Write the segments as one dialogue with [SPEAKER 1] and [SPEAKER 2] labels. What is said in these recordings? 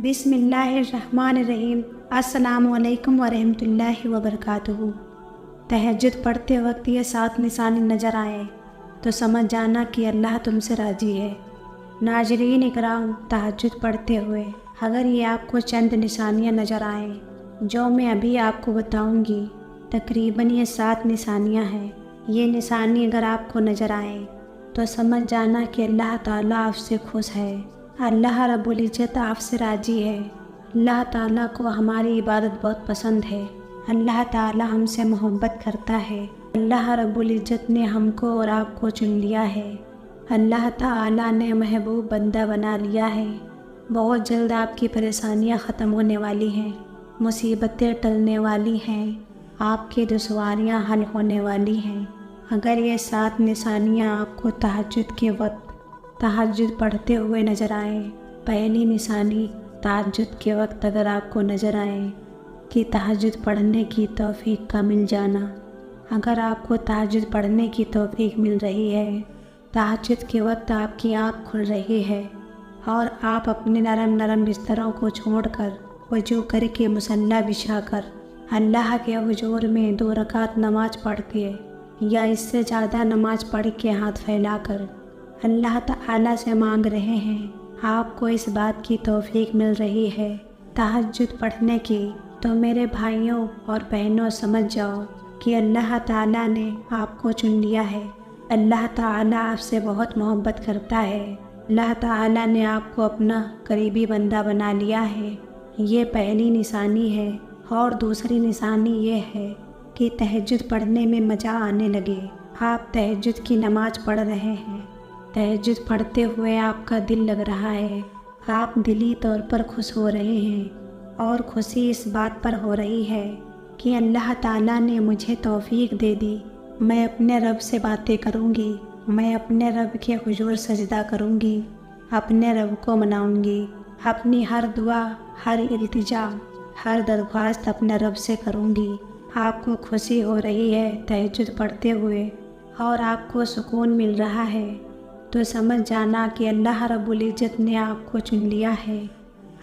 [SPEAKER 1] बिस्मिल्लाहिर्रहमानिर्रहीम। अस्सलामुअलैकुम वरहमतुल्लाहि वबरकातुहू। तहज्जुद पढ़ते वक्त ये 7 निशानी नज़र आए तो समझ जाना कि अल्लाह तुमसे राज़ी है। नाज़रीन इकराम, तहज्जुद पढ़ते हुए अगर ये आपको चंद निशानियाँ नज़र आएँ जो मैं अभी आपको बताऊँगी, तकरीबन ये 7 निशानियाँ हैं। ये निशानी अगर आपको नज़र आए तो समझ जाना कि अल्लाह ताला आपसे खुश है, अल्लाह रब्बुल इज़्ज़त आपसे राज़ी है। अल्लाह ताला को हमारी इबादत बहुत पसंद है, अल्लाह ताला हमसे मोहब्बत करता है। अल्लाह रब्बुल इज़्ज़त ने हमको और आपको चुन लिया है, अल्लाह ताला ने महबूब बंदा बना लिया है। बहुत जल्द आपकी परेशानियां ख़त्म होने वाली हैं, मुसीबतें टलने वाली हैं, आपकी दुश्वारियां हल होने वाली हैं। अगर ये 7 निशानियां आपको तहज्जुद के वक्त तहज्जुद पढ़ते हुए नज़र आए, पहली निशानी तहज्जुद के वक्त अगर आपको नज़र आए कि तहज्जुद पढ़ने की तौफीक का मिल जाना। अगर आपको तहज्जुद पढ़ने की तौफीक मिल रही है, तहज्जुद के वक्त आपकी आँख खुल रही है और आप अपने नरम नरम बिस्तरों को छोड़कर वजू करके मुसल्ला बिछाकर अल्लाह के हुजूर में 2 रकात नमाज पढ़ के या इससे ज़्यादा नमाज पढ़ के हाथ फैलाकर अल्लाह ताला से मांग रहे हैं, आपको इस बात की तौफीक मिल रही है तहज्जुद पढ़ने की, तो मेरे भाइयों और बहनों समझ जाओ कि अल्लाह ताला ने आपको चुन लिया है। अल्लाह ताला आपसे बहुत मोहब्बत करता है, अल्लाह ताला ने आपको अपना करीबी बंदा बना लिया है। ये पहली निशानी है। और दूसरी निशानी ये है कि तहज्जुद पढ़ने में मज़ा आने लगे। आप तहज्जुद की नमाज पढ़ रहे हैं, तहज्जुद पढ़ते हुए आपका दिल लग रहा है, आप दिली तौर पर खुश हो रहे हैं और खुशी इस बात पर हो रही है कि अल्लाह ताला ने मुझे तौफीक दे दी, मैं अपने रब से बातें करूँगी, मैं अपने रब के हुजूर सजदा करूँगी, अपने रब को मनाऊँगी, अपनी हर दुआ, हर इल्तिजा, हर दरख्वास्त अपने रब से करूँगी। आपको खुशी हो रही है तहज्जुद पढ़ते हुए और आपको सुकून मिल रहा है, तो समझ जाना कि अल्लाह रब्बुल इज़्ज़त ने आपको चुन लिया है,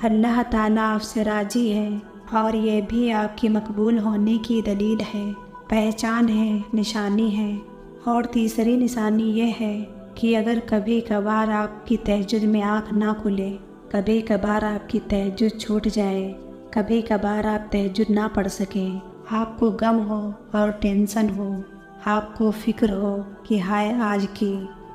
[SPEAKER 1] अल्लाह ताला आपसे राज़ी है और ये भी आपकी मकबूल होने की दलील है, पहचान है, निशानी है। और तीसरी निशानी ये है कि अगर कभी कभार आपकी तहज्जुद में आँख ना खुले, कभी कभार आपकी तहज्जुद छूट जाए, कभी कभार आप तहज्जुद ना पढ़ सकें, आपको गम हो और टेंशन हो, आपको फ़िक्र हो कि हाय आज की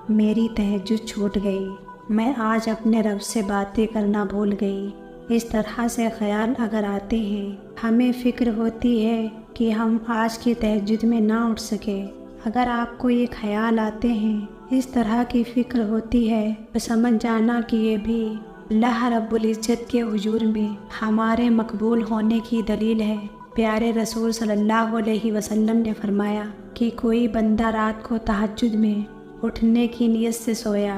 [SPEAKER 1] मेरी तहज्जुद छूट गई, मैं आज अपने रब से बातें करना भूल गई, इस तरह से ख्याल अगर आते हैं, हमें फ़िक्र होती है कि हम आज की तहज्जुद में ना उठ सके। अगर आपको ये ख्याल आते हैं, इस तरह की फ़िक्र होती है, तो समझ जाना कि ये भी अल्लाह रब्बुल इज़्ज़त के हुजूर में हमारे मकबूल होने की दलील है। प्यारे रसूल सल्लल्लाहु अलैहि वसल्लम ने फरमाया कि कोई बंदा रात को तहज्जुद में उठने की नीयत से सोया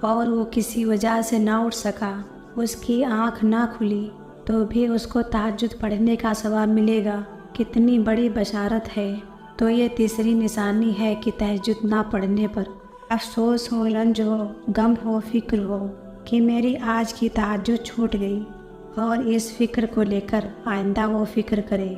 [SPEAKER 1] और वो किसी वजह से ना उठ सका, उसकी आँख ना खुली, तो भी उसको तहज्जुद पढ़ने का सवाब मिलेगा। कितनी बड़ी बशारत है। तो ये तीसरी निशानी है कि तहज्जुद ना पढ़ने पर अफसोस हो, रंज हो, गम हो, फ़िक्र हो कि मेरी आज की तहज्जुद छूट गई और इस फ़िक्र को लेकर आइंदा वो फ़िक्र करे,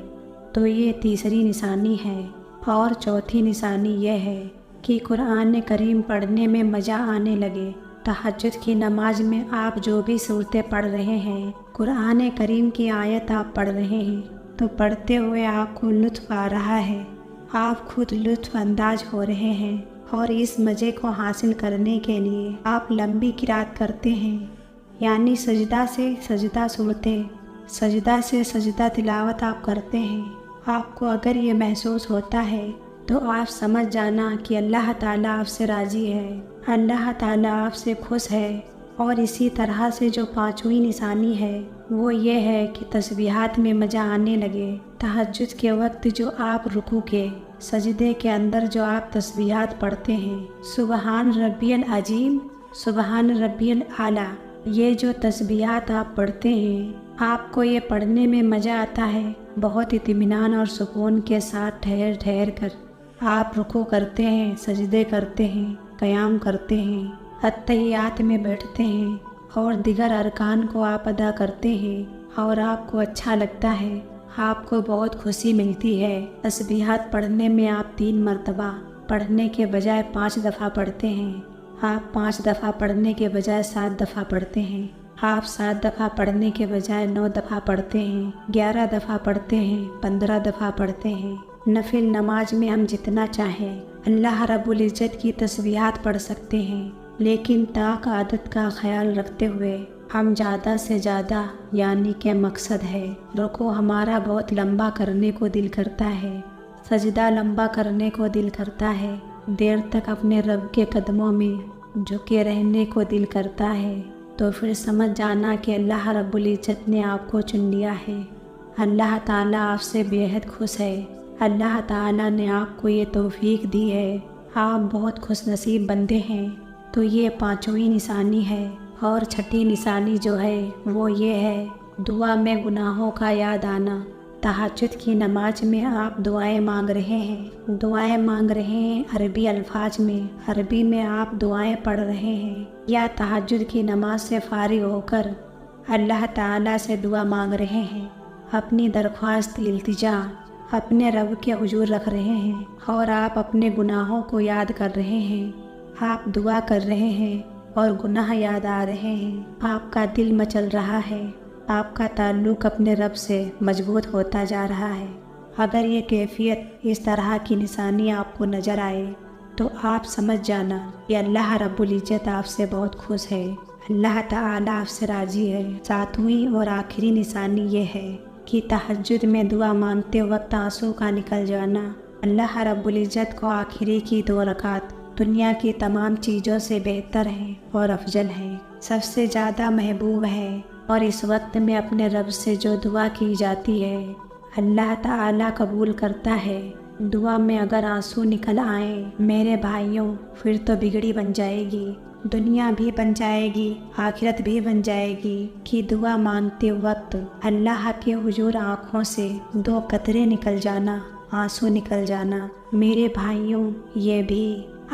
[SPEAKER 1] तो ये तीसरी निशानी है। और चौथी निशानी यह है कि कुरान करीम पढ़ने में मज़ा आने लगे। तहज्जुद की नमाज में आप जो भी सूरतें पढ़ रहे हैं, कुरान करीम की आयत आप पढ़ रहे हैं, तो पढ़ते हुए आपको लुत्फ़ आ रहा है, आप खुद लुत्फ़ अंदाज हो रहे हैं और इस मज़े को हासिल करने के लिए आप लंबी किरात करते हैं, यानी सजदा से सजदा सूरतें, सजदा से सजदा तिलावत आप करते हैं। आपको अगर ये महसूस होता है तो आप समझ जाना कि अल्लाह ताला आपसे राज़ी है, अल्लाह ताला आपसे खुश है। और इसी तरह से जो 5वीं निशानी है वो ये है कि तस्बीहात में मज़ा आने लगे। तहज्जुद के वक्त जो आप रुकू के सजदे के अंदर जो आप तस्बीहात पढ़ते हैं, सुबहान रब्बियल अजीम, सुबहान रब्बियल आला, ये जो तस्बीहात आप पढ़ते हैं, आपको ये पढ़ने में मज़ा आता है। बहुत इत्मीनान और सुकून के साथ ठहर ठहर कर आप रुकू करते हैं, सजदे करते हैं, क़याम करते हैं, अत्तहियात में बैठते हैं اور دیگر ارکان کو آپ ادا کرتے ہیں اور آپ کو اچھا لگتا ہے، آپ کو بہت خوشی ملتی ہے۔ تسبیحات پڑھنے میں آپ 3 مرتبہ پڑھنے کے بجائے 5 دفعہ پڑھتے ہیں، آپ 5 دفعہ پڑھنے کے بجائے 7 دفعہ پڑھتے ہیں، آپ 7 دفعہ پڑھنے کے بجائے 9 دفعہ پڑھتے ہیں، 11 دفعہ پڑھتے ہیں، 15 دفعہ پڑھتے ہیں۔ نفل نماز میں ہم جتنا چاہیں اللہ رب العزت کی تسبیحات پڑھ سکتے ہیں، لیکن طاق عادت کا خیال رکھتے ہوئے ہم زیادہ سے زیادہ، یعنی کہ مقصد ہے رکوع ہمارا بہت لمبا کرنے کو دل کرتا ہے، سجدہ لمبا کرنے کو دل کرتا ہے، دیر تک اپنے رب کے قدموں میں جھکے رہنے کو دل کرتا ہے، تو پھر سمجھ جانا کہ اللہ رب العزت نے آپ کو چن لیا ہے۔ اللہ تعالیٰ آپ سے بے حد خوش ہے، اللہ تعالیٰ نے آپ کو یہ توفیق دی ہے، آپ بہت خوش نصیب بندے ہیں۔ تو یہ 5ویں نشانی ہے، اور 6ٹھی نشانی جو ہے وہ یہ ہے دعا میں گناہوں کا یاد آنا۔ تہجد کی نماز میں آپ دعائیں مانگ رہے ہیں عربی الفاظ میں، عربی میں آپ دعائیں پڑھ رہے ہیں، یا تہجد کی نماز سے فارغ ہو کر اللہ تعالیٰ سے دعا مانگ رہے ہیں، اپنی درخواست التجا اپنے رب کے حضور رکھ رہے ہیں، اور آپ اپنے گناہوں کو یاد کر رہے ہیں، آپ دعا کر رہے ہیں اور گناہ یاد آ رہے ہیں، آپ کا دل مچل رہا ہے، آپ کا تعلق اپنے رب سے مضبوط ہوتا جا رہا ہے۔ اگر یہ کیفیت، اس طرح کی نشانی آپ کو نظر آئے تو آپ سمجھ جانا کہ اللہ رب العزت آپ سے بہت خوش ہے، اللہ تعالیٰ آپ سے راضی ہے۔ 7ویں اور آخری نشانی یہ ہے کہ تہجد میں دعا مانگتے وقت آنسو کا نکل جانا۔ اللہ رب العزت کو آخری کی 2 رکعت دنیا کی تمام چیزوں سے بہتر ہے اور افضل ہے، سب سے زیادہ محبوب ہے، اور اس وقت میں اپنے رب سے جو دعا کی جاتی ہے اللہ تعالیٰ قبول کرتا ہے۔ دعا میں اگر آنسو نکل آئیں میرے بھائیوں، پھر تو بگڑی بن جائے گی، دنیا بھی بن جائے گی، آخرت بھی بن جائے گی، کہ دعا مانگتے وقت اللہ کے حضور آنکھوں سے 2 قطرے نکل جانا، آنسو نکل جانا۔ میرے بھائیوں، یہ بھی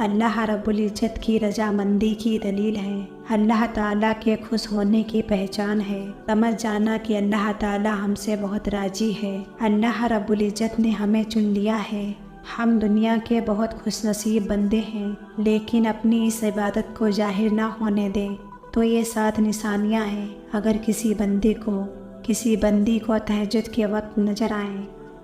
[SPEAKER 1] اللہ رب العزت کی رضامندی کی دلیل ہے، اللہ تعالیٰ کے خوش ہونے کی پہچان ہے۔ سمجھ جانا کہ اللہ تعالیٰ ہم سے بہت راضی ہے، اللہ رب العزت نے ہمیں چن لیا ہے۔ ہم دنیا کے بہت خوش نصیب بندے ہیں، لیکن اپنی اس عبادت کو ظاہر نہ ہونے دیں۔ تو یہ 7 نشانیاں ہیں، اگر کسی بندی کو تہجد کے وقت نظر آئیں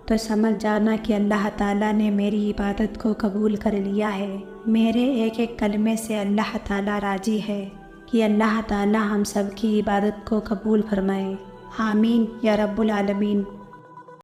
[SPEAKER 1] تو سمجھ جانا کہ اللہ تعالیٰ نے میری عبادت کو قبول کر لیا ہے، میرے ایک ایک کلمے سے اللہ تعالیٰ راضی ہے، کہ اللہ تعالیٰ ہم سب کی عبادت کو قبول فرمائے، آمین یا رب العالمین۔